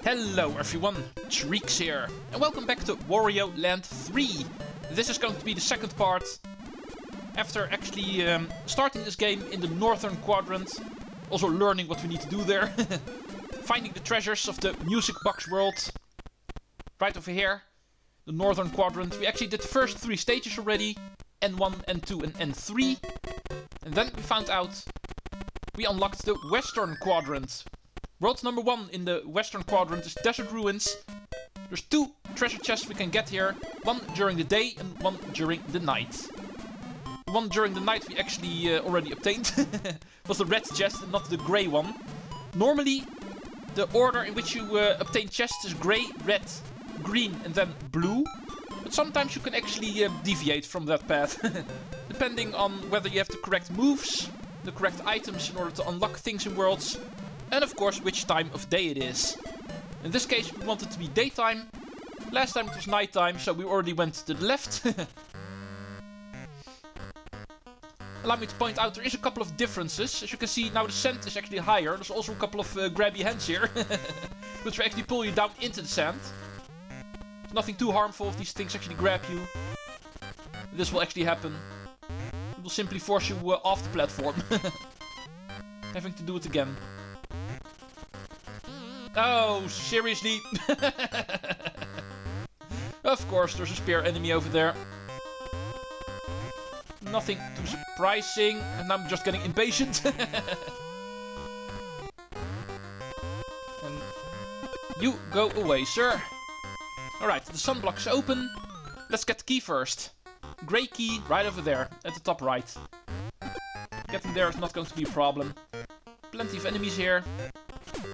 Hello everyone, Treecks here, and welcome back to Wario Land 3. This is going to be the second part, after actually starting this game in the northern quadrant, also learning what we need to do there, finding the treasures of the music box world, right over here, the northern quadrant. We actually did the first 3 stages already, N1, N2 and N3, and then we found out we unlocked the western quadrant. World number 1 in the western quadrant is Desert Ruins. There's 2 treasure chests we can get here. One during the day and one during the night. The one during the night we actually already obtained. Was the red chest and not the grey one. Normally, the order in which you obtain chests is grey, red, green and then blue. But sometimes you can actually deviate from that path. Depending on whether you have the correct moves, the correct items in order to unlock things in worlds. And of course, which time of day it is. In this case, we want it to be daytime. Last time it was nighttime, so we already went to the left. Allow me to point out, there is a couple of differences. As you can see, now the sand is actually higher. There's also a couple of grabby hands here. Which will actually pull you down into the sand. There's nothing too harmful if these things actually grab you. This will actually happen. It will simply force you off the platform. Having to do it again. Oh, seriously? Of course, there's a spear enemy over there. Nothing too surprising, and I'm just getting impatient. And you go away, sir. Alright, the sunblock is open. Let's get the key first. Grey key right over there, at the top right. Getting there is not going to be a problem. Plenty of enemies here.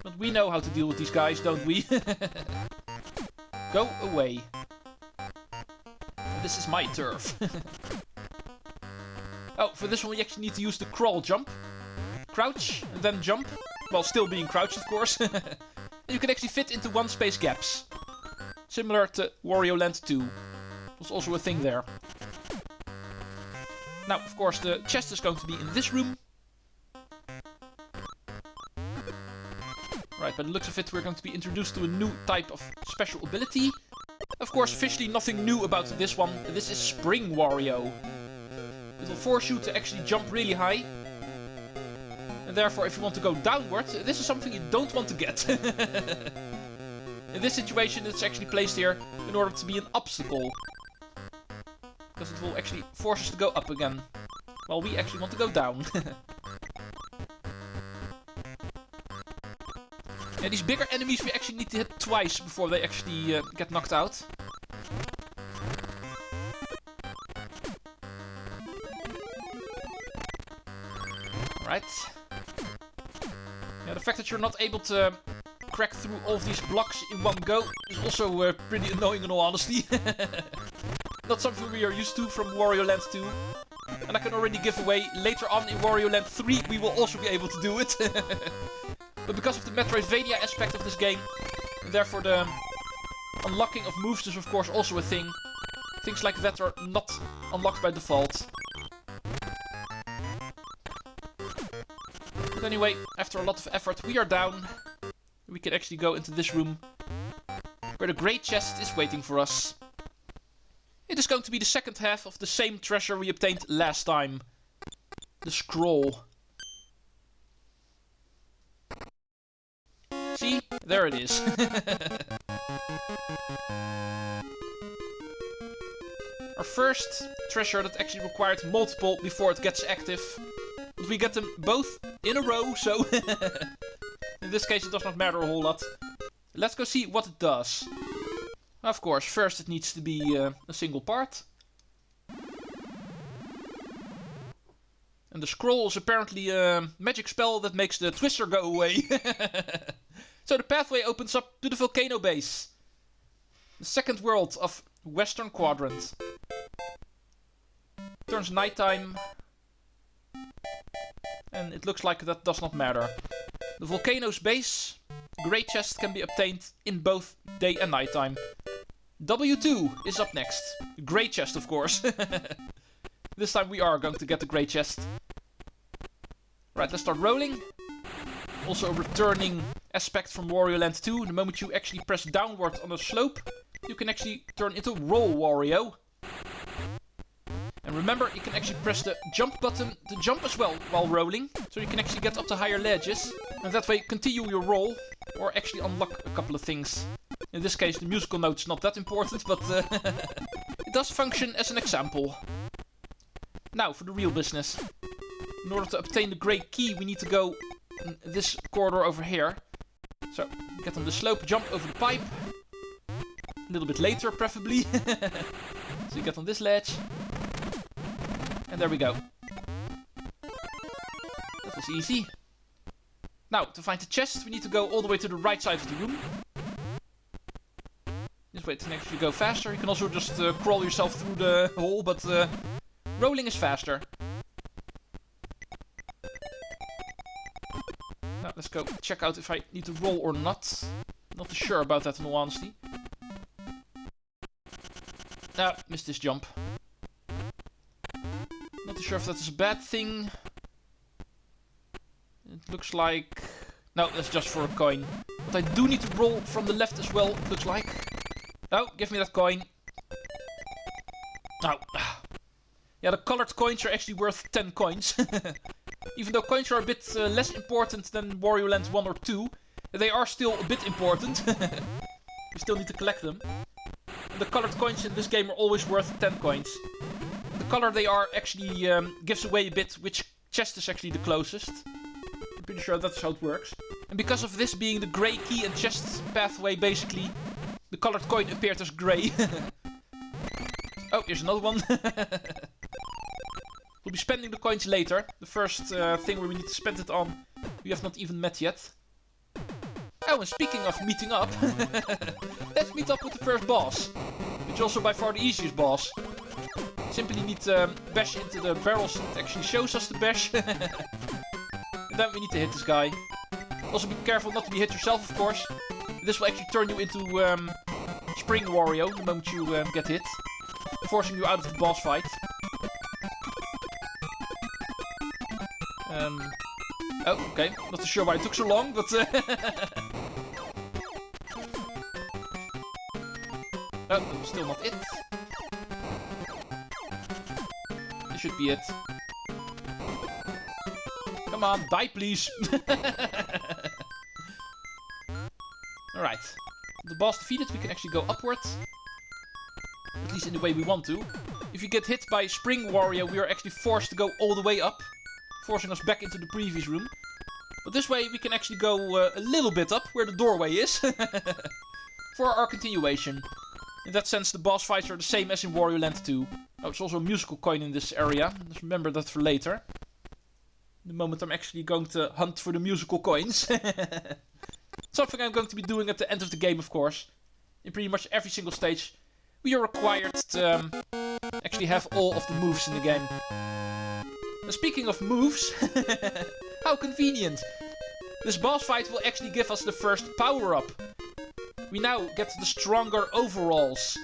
But we know how to deal with these guys, don't we? Go away. This is my turf. Oh, for this one we actually need to use the crawl jump. Crouch, and then jump. While still being crouched, of course. You can actually fit into one space gaps. Similar to Wario Land II. There's also a thing there. Now, of course, the chest is going to be in this room. Right, by the looks of it, we're going to be introduced to a new type of special ability. Of course, officially nothing new about this one. This is Spring Wario. It will force you to actually jump really high. And therefore, if you want to go downward, this is something you don't want to get. In this situation, it's actually placed here in order to be an obstacle. Because it will actually force us to go up again. While we actually want to go down. Yeah, these bigger enemies we actually need to hit twice before they actually get knocked out. Alright. Yeah, the fact that you're not able to crack through all of these blocks in one go is also pretty annoying in all honesty. Not something we are used to from Wario Land 2. And I can already give away, later on in Wario Land 3 we will also be able to do it. But because of the Metroidvania aspect of this game, and therefore the unlocking of moves is of course also a thing. Things like that are not unlocked by default. But anyway, after a lot of effort we are down. We can actually go into this room, where the grey chest is waiting for us. It is going to be the second half of the same treasure we obtained last time. The scroll. See? There it is. Our first treasure that actually required multiple before it gets active. But we get them both in a row, so... In this case it does not matter a whole lot. Let's go see what it does. Of course, first it needs to be a single part. And the scroll is apparently a magic spell that makes the twister go away. So the pathway opens up to the Volcano base. The second world of Western Quadrant. Turns nighttime. And it looks like that does not matter. The Volcano's base, grey chest can be obtained in both day and nighttime. W2 is up next. Grey chest, of course. This time we are going to get the grey chest. Right, let's start rolling. Also returning aspect from Wario Land 2. The moment you actually press downward on a slope, you can actually turn into Roll Wario. And remember, you can actually press the jump button to jump as well while rolling. So you can actually get up to higher ledges. And that way continue your roll, or actually unlock a couple of things. In this case, the musical note's not that important, but it does function as an example. Now, for the real business. In order to obtain the grey key, we need to go in this corridor over here. So, get on the slope, jump over the pipe. A little bit later, preferably. So you get on this ledge. And there we go. That was easy. Now, to find the chest, we need to go all the way to the right side of the room. This way it can actually go faster. You can also just crawl yourself through the hole, but rolling is faster. Now, let's go check out if I need to roll or not. Not too sure about that in all honesty. Ah, missed this jump. Not too sure if that is a bad thing. It looks like... No, that's just for a coin. But I do need to roll from the left as well, it looks like. Oh, give me that coin. Oh. Yeah, the colored coins are actually worth 10 coins. Even though coins are a bit less important than Wario Land 1 or 2, they are still a bit important. You still need to collect them. And the colored coins in this game are always worth 10 coins. The color they are actually gives away a bit which chest is actually the closest. I'm pretty sure that's how it works. And because of this being the grey key and chest pathway, basically, the colored coin appeared as grey. Oh, here's another one. We'll be spending the coins later. The first thing where we need to spend it on, we have not even met yet. Oh, and speaking of meeting up, let's meet up with the first boss. Which is also by far the easiest boss. Simply need to bash into the barrels that actually shows us the bash. And then we need to hit this guy. Also be careful not to be hit yourself, of course. This will actually turn you into Spring Wario the moment you get hit. Forcing you out of the boss fight. Oh, okay. Not too sure why it took so long, but... Oh, still not it. This should be it. Come on, die please! Alright. The boss defeated, we can actually go upwards. At least in the way we want to. If you get hit by Spring Wario, we are actually forced to go all the way up. Forcing us back into the previous room. But this way we can actually go a little bit up, where the doorway is. For our continuation. In that sense, the boss fights are the same as in Wario Land 2. Oh, it's also a musical coin in this area. Just remember that for later. The moment I'm actually going to hunt for the musical coins. Something I'm going to be doing at the end of the game, of course. In pretty much every single stage, we are required to actually have all of the moves in the game. And speaking of moves, how convenient. This boss fight will actually give us the first power-up. We now get the stronger overalls.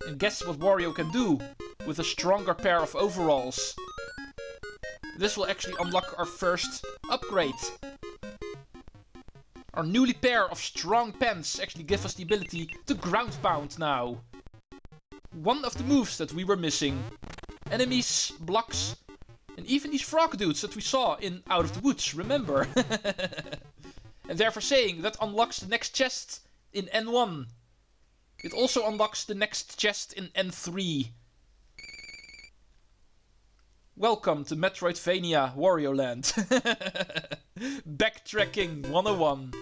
And guess what Wario can do with a stronger pair of overalls. This will actually unlock our first upgrade. Our newly pair of strong pants actually give us the ability to ground pound now. One of the moves that we were missing. Enemies, blocks, and even these frog dudes that we saw in Out of the Woods, remember? And therefore saying that unlocks the next chest in N1. It also unlocks the next chest in N3. Welcome to Metroidvania Wario Land. Backtracking 101.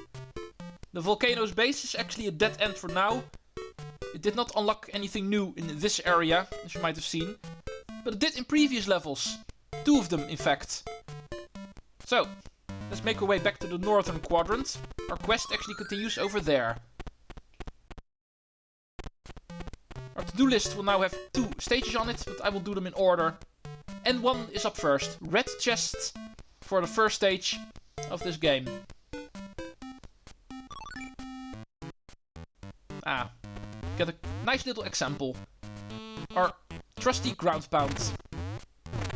The Volcano's base is actually a dead end for now. It did not unlock anything new in this area, as you might have seen. But it did in previous levels. 2 of them, in fact. So, let's make our way back to the northern quadrant. Our quest actually continues over there. Our to-do list will now have 2 stages on it, but I will do them in order. N1 is up first. Red chest for the first stage of this game. Ah, get a nice little example. Our trusty ground pound.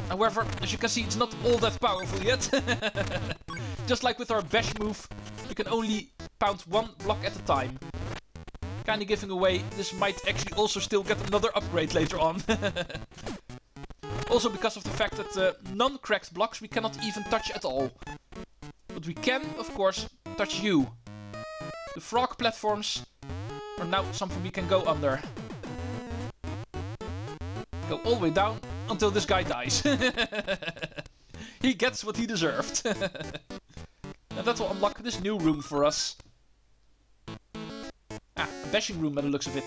However, as you can see, it's not all that powerful yet. Just like with our bash move, we can only pound 1 block at a time. Kinda giving away, this might actually also still get another upgrade later on. Also because of the fact that non-cracked blocks we cannot even touch at all. But we can, of course, touch you. The frog platforms are now something we can go under. Go all the way down until this guy dies. He gets what he deserved. And that will unlock this new room for us. Ah, a bashing room by the looks of it.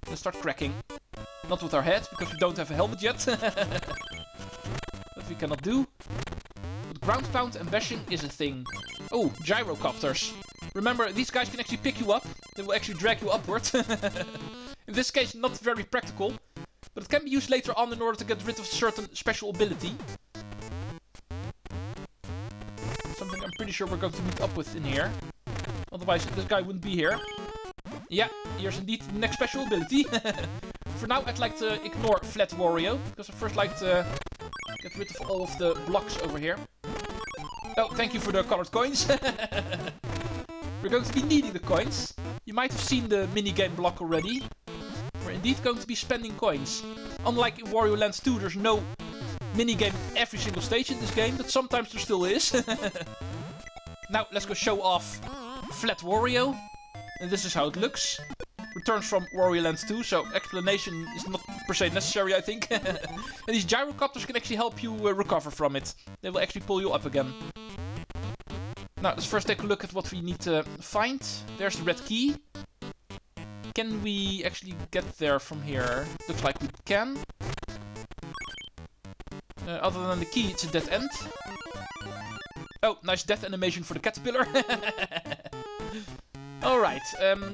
Let's start cracking. Not with our head, because we don't have a helmet yet. That we cannot do. But ground pound and bashing is a thing. Oh, gyrocopters. Remember, these guys can actually pick you up. They will actually drag you upward. In this case, not very practical. But it can be used later on in order to get rid of a certain special ability. Something I'm pretty sure we're going to meet up with in here. Otherwise, this guy wouldn't be here. Yeah, here's indeed the next special ability. For now, I'd like to ignore Flat Wario. Because I first like to get rid of all of the blocks over here. Oh, thank you for the colored coins. We're going to be needing the coins. You might have seen the minigame block already. We're indeed going to be spending coins. Unlike in Wario Land 2, there's no minigame in every single stage in this game, but sometimes there still is. Now, let's go show off Flat Wario. And this is how it looks. Returns from Wario Land 2, so explanation is not per se necessary, I think. And these gyrocopters can actually help you recover from it. They will actually pull you up again. Now, let's first take a look at what we need to find. There's the red key. Can we actually get there from here? Looks like we can. Other than the key, it's a dead end. Oh, nice death animation for the caterpillar. Alright,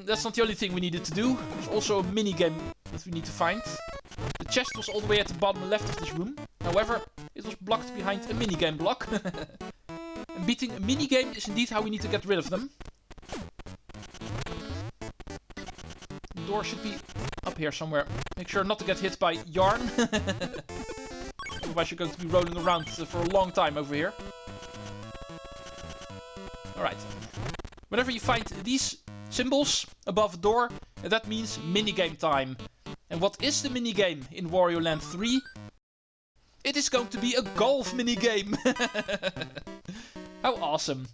that's not the only thing we needed to do. There's also a minigame that we need to find. The chest was all the way at the bottom left of this room. However, it was blocked behind a minigame block. And beating a minigame is indeed how we need to get rid of them. The door should be up here somewhere. Make sure not to get hit by yarn. Otherwise you're going to be rolling around for a long time over here. Alright. Whenever you find these symbols above a door, that means minigame time. And what is the minigame in Wario Land 3? It is going to be a golf minigame! How awesome.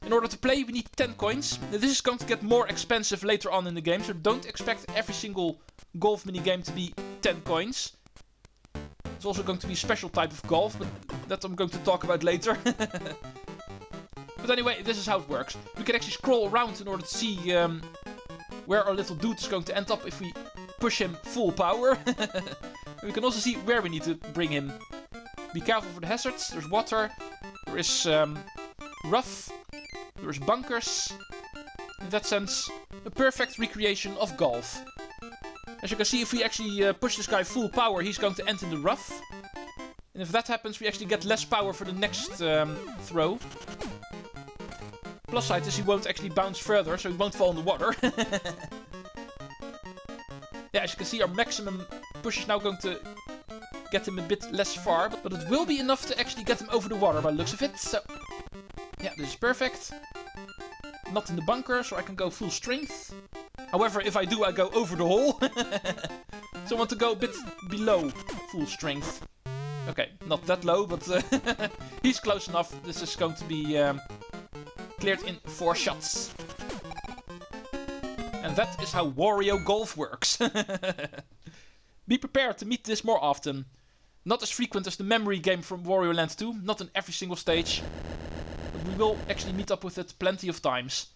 In order to play, we need 10 coins. This is going to get more expensive later on in the game, so don't expect every single golf minigame to be 10 coins. It's also going to be a special type of golf, but that I'm going to talk about later. But anyway, this is how it works. We can actually scroll around in order to see where our little dude is going to end up if we push him full power. And we can also see where we need to bring him. Be careful for the hazards. There's water. There is rough. There's bunkers. In that sense, a perfect recreation of golf. As you can see, if we actually push this guy full power, he's going to end in the rough. And if that happens, we actually get less power for the next throw. Plus side is he won't actually bounce further, so he won't fall in the water. Yeah, as you can see, our maximum push is now going to get him a bit less far, but it will be enough to actually get him over the water by the looks of it. So, yeah, this is perfect. Not in the bunker, so I can go full strength. However, if I do, I go over the hole. So I want to go a bit below full strength. Okay, not that low, but he's close enough. This is going to be cleared in 4 shots. And that is how Wario Golf works. Be prepared to meet this more often. Not as frequent as the memory game from Wario Land 2, not in every single stage. But we will actually meet up with it plenty of times.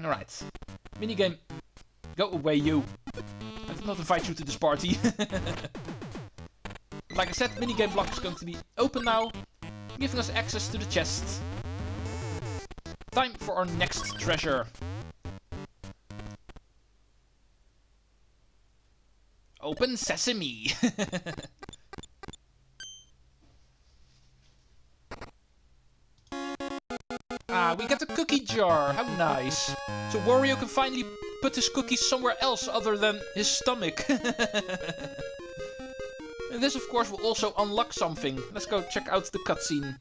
Alright. Minigame. Go away, you. I did not invite you to this party. Like I said, minigame block is going to be open now, giving us access to the chest. Time for our next treasure. Open sesame. Ah, we get a cookie jar. How nice. So Wario can finally put his cookies somewhere else other than his stomach. And this, of course, will also unlock something. Let's go check out the cutscene.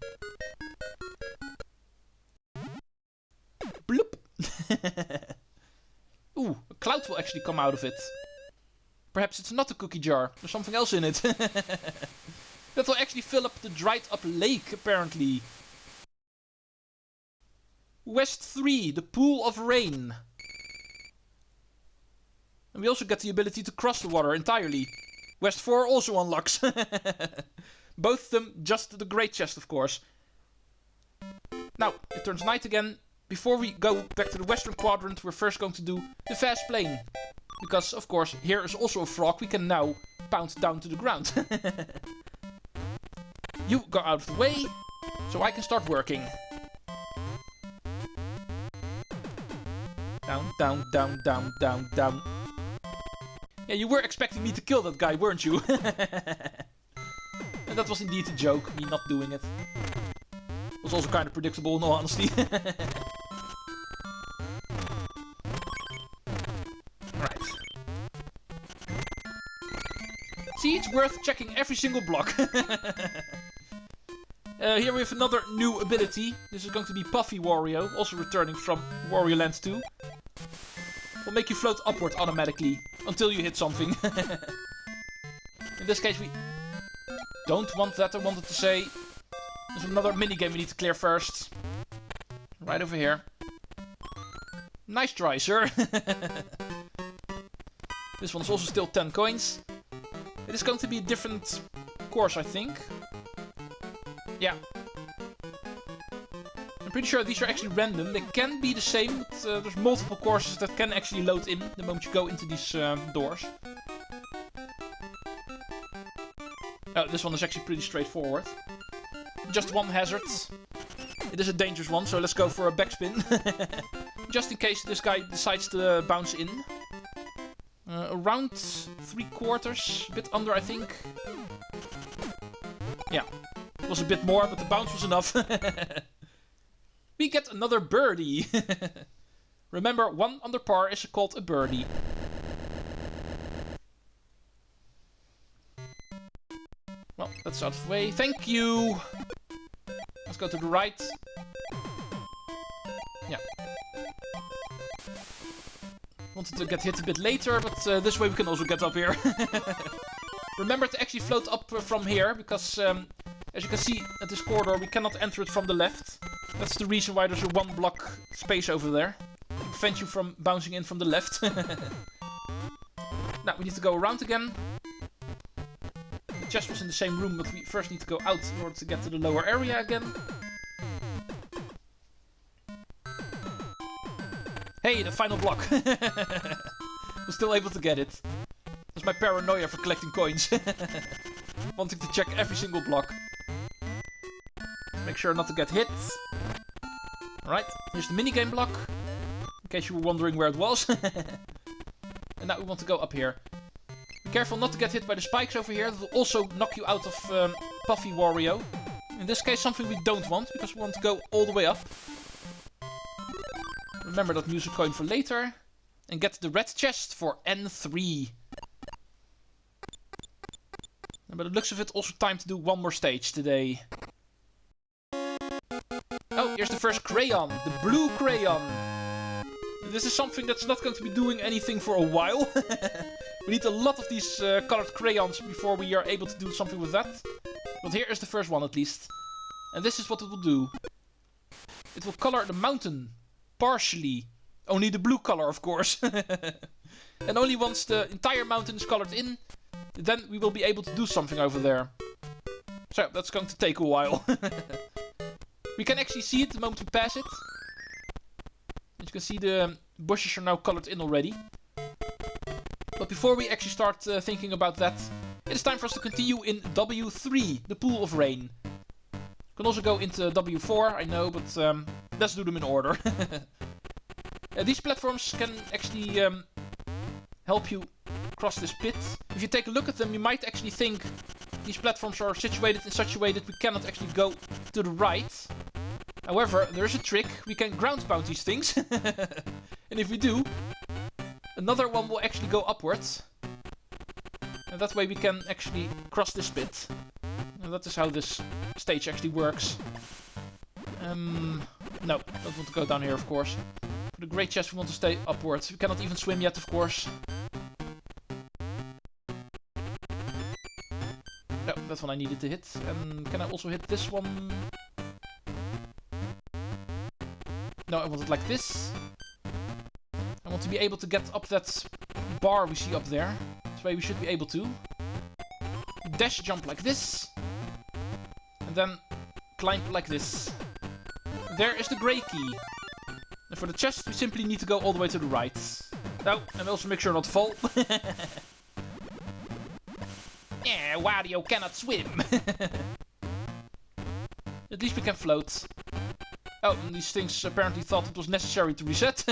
Ooh, a cloud will actually come out of it. Perhaps it's not a cookie jar. There's something else in it. That will actually fill up the dried up lake, apparently. West 3, the pool of rain. And we also get the ability to cross the water entirely. West 4 also unlocks. Both of them just the great chest, of course. Now, it turns night again. Before we go back to the western quadrant, we're first going to do the fast plane. Because, of course, here is also a frog we can now pound down to the ground. You go out of the way, so I can start working. Down, down, down, down, down, down. Yeah, you were expecting me to kill that guy, weren't you? And that was indeed a joke, me not doing it. It was also kind of predictable, in all honesty. Right. See, it's worth checking every single block. Here we have another new ability. This is going to be Puffy Wario, also returning from Wario Land II. Will make you float upward automatically until you hit something. In this case, we don't want that, I wanted to say. There's another minigame we need to clear first. Right over here. Nice try, sir. This one's also still 10 coins. It is going to be a different course, I think. Yeah. I'm pretty sure these are actually random. They can be the same, but there's multiple courses that can actually load in the moment you go into these doors. Oh, this one is actually pretty straightforward. Just one hazard. It is a dangerous one, so let's go for a backspin. Just in case this guy decides to bounce in. Around 3/4, a bit under, I think. Yeah, it was a bit more, but the bounce was enough. We get another birdie. Remember, 1 under par is called a birdie. Well, that's out of the way. Thank you. Let's go to the right. Yeah. Wanted to get hit a bit later, but this way we can also get up here. Remember to actually float up from here, because as you can see at this corridor, we cannot enter it from the left. That's the reason why there's a 1 block space over there. To prevent you from bouncing in from the left. Now we need to go around again. The chest was in the same room, but we first need to go out in order to get to the lower area again. Hey, the final block! Was still able to get it. That's my paranoia for collecting coins. Wanting to check every single block. Make sure not to get hit. Alright, here's the minigame block. In case you were wondering where it was. And now we want to go up here. Be careful not to get hit by the spikes over here. That will also knock you out of Puffy Wario. In this case, something we don't want, because we want to go all the way up. Remember that music coin for later. And get the red chest for N3. And by the looks of it, also time to do one more stage today. Oh, here's the first crayon. The blue crayon. This is something that's not going to be doing anything for a while. We need a lot of these colored crayons before we are able to do something with that. But here is the first one at least. And this is what it will do. It will color the mountain. Partially. Only the blue color, of course. And only once the entire mountain is colored in, then we will be able to do something over there. So, that's going to take a while. We can actually see it the moment we pass it. As you can see, the bushes are now colored in already. But before we actually start thinking about that, it is time for us to continue in W3, the pool of rain. You can also go into W4, I know, but let's do them in order. These platforms can actually help you cross this pit. If you take a look at them, you might actually think these platforms are situated in such a way that we cannot actually go to the right. However, there is a trick. We can ground pound these things. And if we do, another one will actually go upwards. And that way we can actually cross this pit. And that is how this stage actually works. No, don't want to go down here, of course. For the great chest, we want to stay upwards. We cannot even swim yet, of course. No, that's one I needed to hit. And can I also hit this one? No, I want it like this. I want to be able to get up that bar we see up there. This way we should be able to. Dash jump like this. And then climb like this. There is the grey key. And for the chest, we simply need to go all the way to the right. Oh, and also make sure not to fall. Yeah, Wario cannot swim. At least we can float. Oh, and these things apparently thought it was necessary to reset.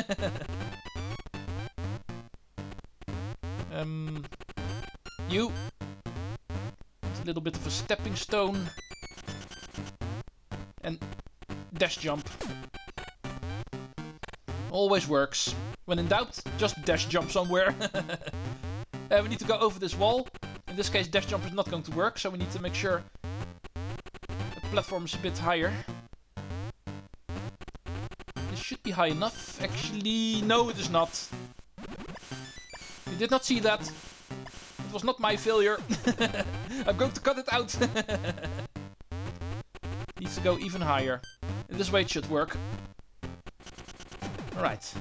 You. It's a little bit of a stepping stone. And dash jump. Always works. When in doubt, just dash jump somewhere. We need to go over this wall. In this case, dash jump is not going to work, so we need to make sure the platform is a bit higher. This should be high enough. Actually, no, it is not. You did not see that. It was not my failure. I'm going to cut it out. Needs to go even higher. In this way it should work. Alright.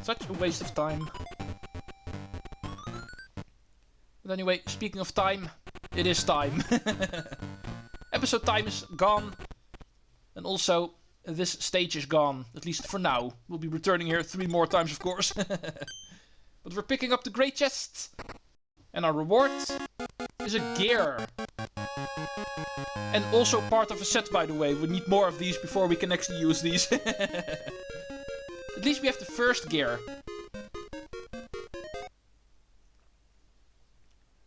Such a waste of time. But anyway, speaking of time, it is time. Episode time is gone. And also, this stage is gone. At least for now. We'll be returning here 3 more times, of course. But we're picking up the great chest. And our reward is a gear. And also part of a set, by the way. We need more of these before we can actually use these. At least we have the first gear.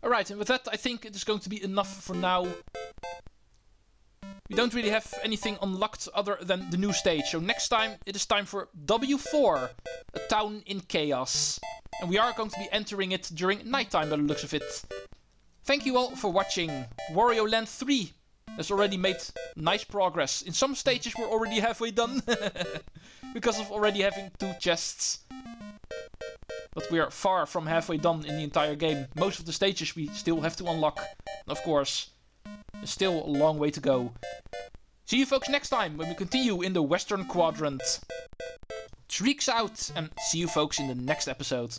Alright, and with that I think it is going to be enough for now. We don't really have anything unlocked other than the new stage. So next time it is time for W4. A town in chaos. And we are going to be entering it during nighttime by the looks of it. Thank you all for watching. Wario Land 3 has already made nice progress. In some stages we're already halfway done. Because of already having 2 chests. But we are far from halfway done in the entire game. Most of the stages we still have to unlock. Of course, there's still a long way to go. See you folks next time when we continue in the Western Quadrant. Treecks out, and see you folks in the next episode.